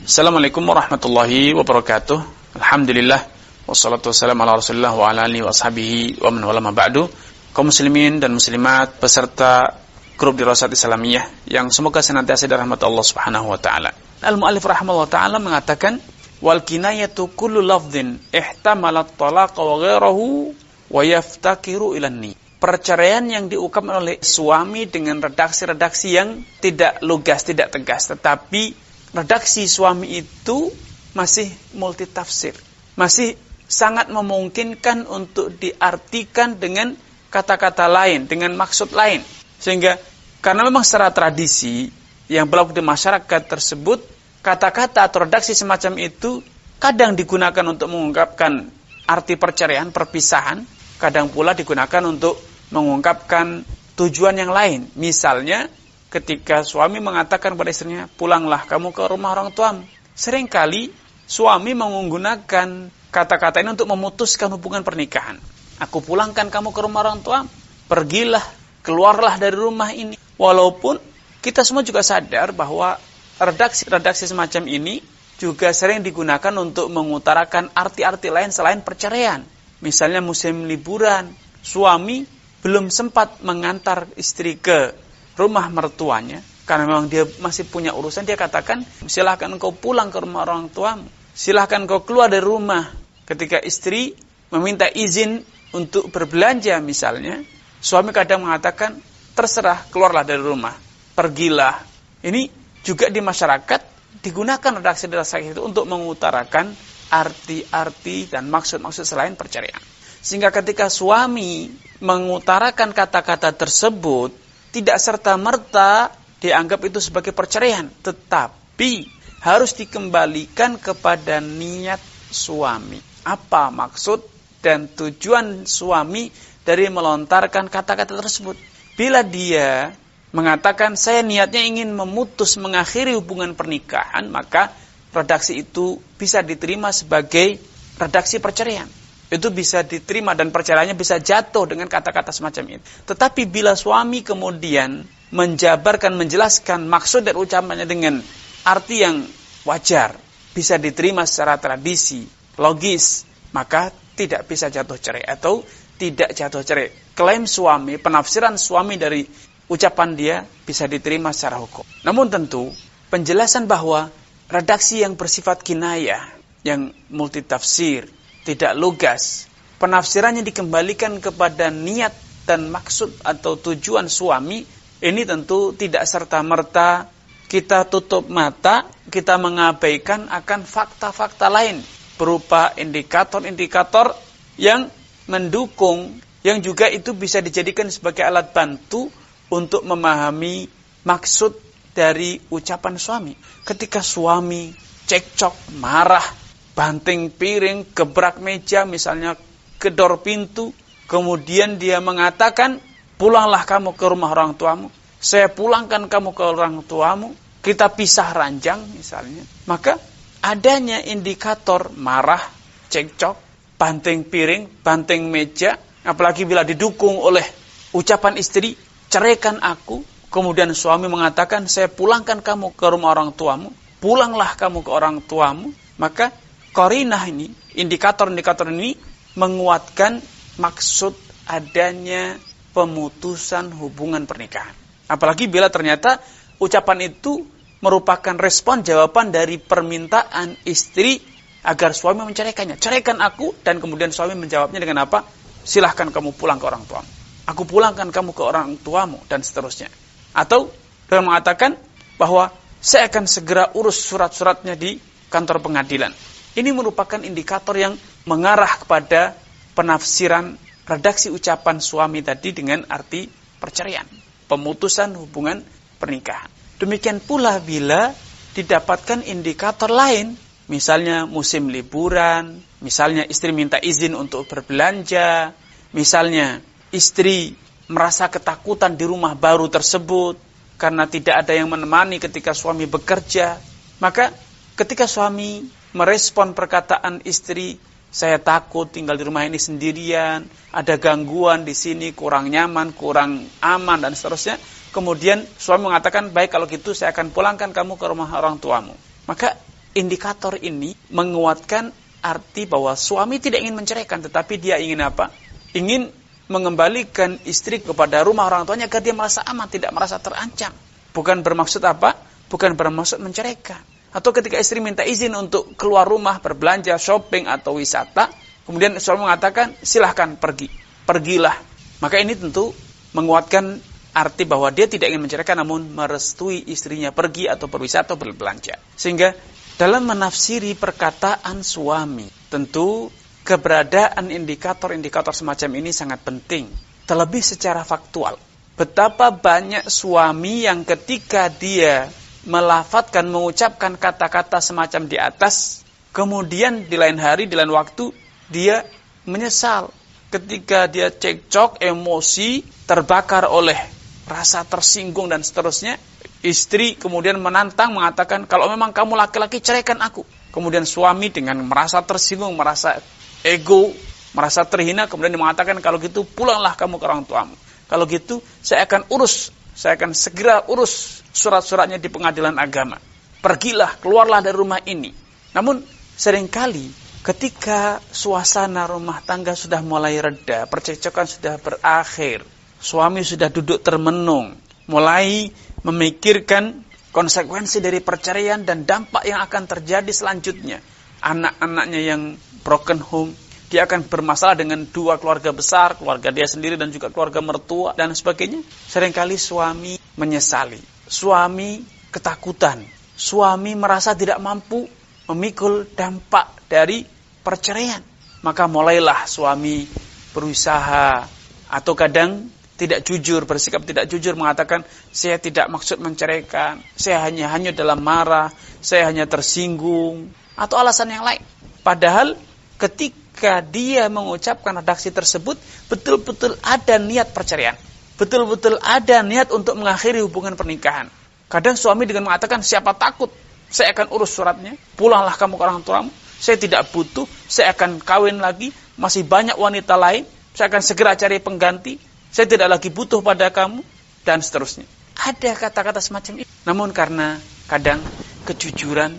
Assalamualaikum warahmatullahi wabarakatuh. Alhamdulillah wassalatu wassalamu ala Rasulillah wa ala alihi wa ashabihi wa man wala ma ba'du. Kaum muslimin dan muslimat peserta grup Dirasat Islamiyah yang semoga senantiasa dirahmati Allah Subhanahu wa taala. Al-muallif rahimahullah taala mengatakan wal kinayatu kullu lafdhin ihtamalat talaqa wa ghayruhu wa yaftakiru ila ni. Perceraian yang diungkapkan oleh suami dengan redaksi-redaksi yang tidak lugas, tidak tegas, tetapi redaksi suami itu masih multitafsir, masih sangat memungkinkan untuk diartikan dengan kata-kata lain, dengan maksud lain. Sehingga karena memang secara tradisi yang berlaku di masyarakat tersebut, kata-kata atau redaksi semacam itu kadang digunakan untuk mengungkapkan arti perceraian, perpisahan, kadang pula digunakan untuk mengungkapkan tujuan yang lain. Misalnya ketika suami mengatakan kepada istrinya, pulanglah kamu ke rumah orang tuamu. Seringkali suami menggunakan kata-kata ini untuk memutuskan hubungan pernikahan. Aku pulangkan kamu ke rumah orang tuamu. Pergilah, keluarlah dari rumah ini. Walaupun kita semua juga sadar bahwa redaksi semacam ini juga sering digunakan untuk mengutarakan arti-arti lain selain perceraian. Misalnya musim liburan, suami belum sempat mengantar istri ke rumah mertuanya, karena memang dia masih punya urusan, dia katakan, silahkan engkau pulang ke rumah orang tuamu, silahkan engkau keluar dari rumah. Ketika istri meminta izin untuk berbelanja misalnya, suami kadang mengatakan, terserah, keluarlah dari rumah, pergilah. Ini juga di masyarakat digunakan redaksi-redaksi itu untuk mengutarakan arti-arti dan maksud-maksud selain perceraian. Sehingga ketika suami mengutarakan kata-kata tersebut, tidak serta-merta dianggap itu sebagai perceraian, tetapi harus dikembalikan kepada niat suami. Apa maksud dan tujuan suami dari melontarkan kata-kata tersebut? Bila dia mengatakan saya niatnya ingin memutus, mengakhiri hubungan pernikahan, maka redaksi itu bisa diterima sebagai redaksi perceraian. Itu bisa diterima dan perceraiannya bisa jatuh dengan kata-kata semacam itu. Tetapi bila suami kemudian menjabarkan, menjelaskan maksud dan ucapannya dengan arti yang wajar, bisa diterima secara tradisi, logis, maka tidak bisa jatuh cerai atau tidak jatuh cerai. Klaim suami, penafsiran suami dari ucapan dia bisa diterima secara hukum. Namun tentu penjelasan bahwa redaksi yang bersifat kinayah, yang multitafsir, tidak lugas, penafsirannya dikembalikan kepada niat dan maksud atau tujuan suami, ini tentu tidak serta-merta kita tutup mata, kita mengabaikan akan fakta-fakta lain berupa indikator-indikator yang mendukung, yang juga itu bisa dijadikan sebagai alat bantu untuk memahami maksud dari ucapan suami. Ketika suami cekcok, marah, banting piring, gebrak meja, misalnya gedor pintu, kemudian dia mengatakan, pulanglah kamu ke rumah orang tuamu, saya pulangkan kamu ke orang tuamu, kita pisah ranjang misalnya. Maka adanya indikator marah, cekcok, banting piring, banting meja, apalagi bila didukung oleh ucapan istri, ceraikan aku, kemudian suami mengatakan, saya pulangkan kamu ke rumah orang tuamu, pulanglah kamu ke orang tuamu, maka qarinah ini, indikator-indikator ini menguatkan maksud adanya pemutusan hubungan pernikahan. Apalagi bila ternyata ucapan itu merupakan respon jawaban dari permintaan istri agar suami menceraikannya. Ceraikan aku, dan kemudian suami menjawabnya dengan apa? Silahkan kamu pulang ke orang tuamu. Aku pulangkan kamu ke orang tuamu, dan seterusnya. Atau dengan mengatakan bahwa saya akan segera urus surat-suratnya di kantor pengadilan. Ini merupakan indikator yang mengarah kepada penafsiran redaksi ucapan suami tadi dengan arti perceraian, pemutusan hubungan pernikahan. Demikian pula bila didapatkan indikator lain, misalnya musim liburan, misalnya istri minta izin untuk berbelanja, misalnya istri merasa ketakutan di rumah baru tersebut karena tidak ada yang menemani ketika suami bekerja, maka ketika suami merespon perkataan istri, saya takut tinggal di rumah ini sendirian, ada gangguan di sini, kurang nyaman, kurang aman, dan seterusnya. Kemudian suami mengatakan, baik kalau gitu saya akan pulangkan kamu ke rumah orang tuamu. Maka indikator ini menguatkan arti bahwa suami tidak ingin menceraikan, tetapi dia ingin apa? Ingin mengembalikan istri kepada rumah orang tuanya agar dia merasa aman, tidak merasa terancam. Bukan bermaksud apa? Bukan bermaksud menceraikan. Atau ketika istri minta izin untuk keluar rumah, berbelanja, shopping, atau wisata, kemudian suami mengatakan, silahkan pergi. Pergilah. Maka ini tentu menguatkan arti bahwa dia tidak ingin menceraikan, namun merestui istrinya pergi atau berwisata atau berbelanja. Sehingga dalam menafsiri perkataan suami, tentu keberadaan indikator-indikator semacam ini sangat penting. Terlebih secara faktual. Betapa banyak suami yang ketika dia melafadzkan, mengucapkan kata-kata semacam di atas, kemudian di lain hari, di lain waktu, dia menyesal. Ketika dia cekcok, emosi, terbakar oleh rasa tersinggung dan seterusnya, istri kemudian menantang, mengatakan, kalau memang kamu laki-laki, ceraikan aku. Kemudian suami dengan merasa tersinggung, merasa ego, merasa terhina, kemudian mengatakan, kalau gitu pulanglah kamu ke orang tuamu. Kalau gitu saya akan segera urus surat-suratnya di pengadilan agama. Pergilah, keluarlah dari rumah ini. Namun seringkali ketika suasana rumah tangga sudah mulai reda, percekcokan sudah berakhir, suami sudah duduk termenung, mulai memikirkan konsekuensi dari perceraian dan dampak yang akan terjadi selanjutnya. Anak-anaknya yang broken home, dia akan bermasalah dengan dua keluarga besar, keluarga dia sendiri dan juga keluarga mertua dan sebagainya. Seringkali suami menyesali, suami ketakutan, suami merasa tidak mampu memikul dampak dari perceraian. Maka mulailah suami berusaha atau kadang tidak jujur, bersikap tidak jujur, mengatakan, saya tidak maksud menceraikan, saya hanya dalam marah, saya hanya tersinggung, atau alasan yang lain. Padahal ketika dia mengucapkan redaksi tersebut, betul-betul ada niat perceraian, betul-betul ada niat untuk mengakhiri hubungan pernikahan. Kadang suami dengan mengatakan, siapa takut, saya akan urus suratnya, pulanglah kamu ke orang tuamu, saya tidak butuh, saya akan kawin lagi, masih banyak wanita lain, saya akan segera cari pengganti, saya tidak lagi butuh pada kamu, dan seterusnya. Ada kata-kata semacam itu. Namun karena kadang kejujuran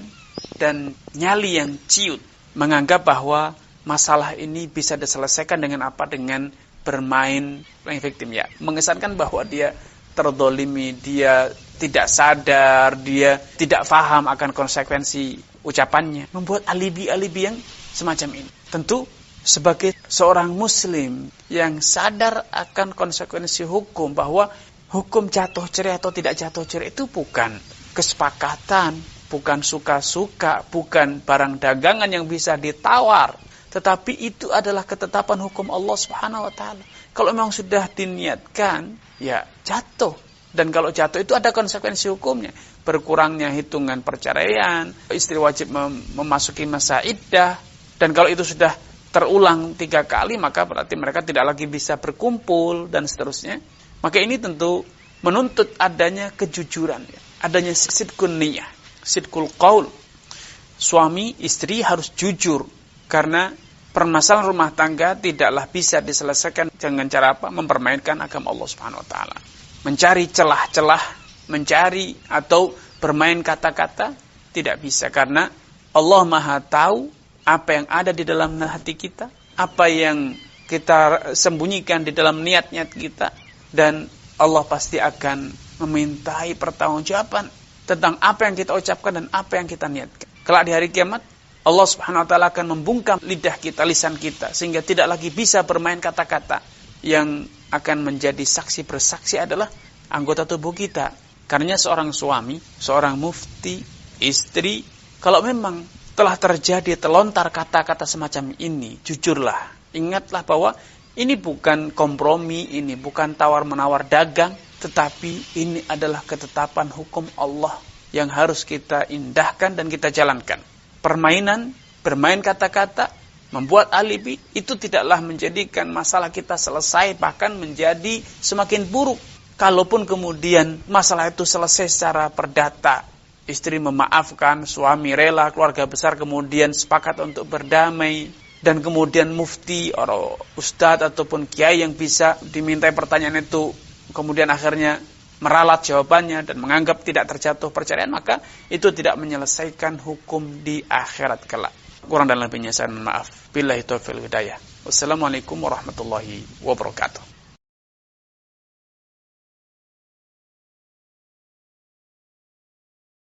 dan nyali yang ciut, menganggap bahwa masalah ini bisa diselesaikan dengan apa? Dengan bermain playing victim, ya. Mengesankan bahwa dia terdolimi, dia tidak sadar, dia tidak paham akan konsekuensi ucapannya. Membuat alibi-alibi yang semacam ini. Tentu sebagai seorang muslim yang sadar akan konsekuensi hukum, bahwa hukum jatuh cerai atau tidak jatuh cerai itu bukan kesepakatan, bukan suka-suka, bukan barang dagangan yang bisa ditawar, tetapi itu adalah ketetapan hukum Allah Subhanahu wa taala. Kalau memang sudah diniatkan, ya jatuh. Dan kalau jatuh itu ada konsekuensi hukumnya. Berkurangnya hitungan perceraian, istri wajib memasuki masa iddah, dan kalau itu sudah terulang 3 kali, maka berarti mereka tidak lagi bisa berkumpul dan seterusnya. Maka ini tentu menuntut adanya kejujuran, ya. Adanya sidqun niyah, sidqul qaul. Suami istri harus jujur, karena permasalahan rumah tangga tidaklah bisa diselesaikan dengan cara apa? Mempermainkan agama Allah Subhanahu wa taala. Mencari celah-celah, mencari atau bermain kata-kata tidak bisa, karena Allah Maha tahu apa yang ada di dalam hati kita, apa yang kita sembunyikan di dalam niat-niat kita, dan Allah pasti akan memintai pertanggungjawaban tentang apa yang kita ucapkan dan apa yang kita niatkan. Kelak di hari kiamat, Allah Subhanahu wa taala akan membungkam lidah kita, lisan kita, sehingga tidak lagi bisa bermain kata-kata. Yang akan menjadi saksi bersaksi adalah anggota tubuh kita. Karena seorang suami, seorang mufti, istri, kalau memang telah terjadi terlontar kata-kata semacam ini, jujurlah. Ingatlah bahwa ini bukan kompromi, ini bukan tawar-menawar dagang, tetapi ini adalah ketetapan hukum Allah yang harus kita indahkan dan kita jalankan. Permainan, bermain kata-kata, membuat alibi, itu tidaklah menjadikan masalah kita selesai, bahkan menjadi semakin buruk. Kalaupun kemudian masalah itu selesai secara perdata, istri memaafkan, suami rela, keluarga besar kemudian sepakat untuk berdamai, dan kemudian mufti, atau ustadz ataupun kiai yang bisa dimintai pertanyaan itu, kemudian akhirnya meralat jawabannya dan menganggap tidak terjatuh perceraian, maka itu tidak menyelesaikan hukum di akhirat kelak. Kurang dan lebihnya saya mohon maaf. Billahi taufiq wal hidayah. Wassalamualaikum warahmatullahi wabarakatuh.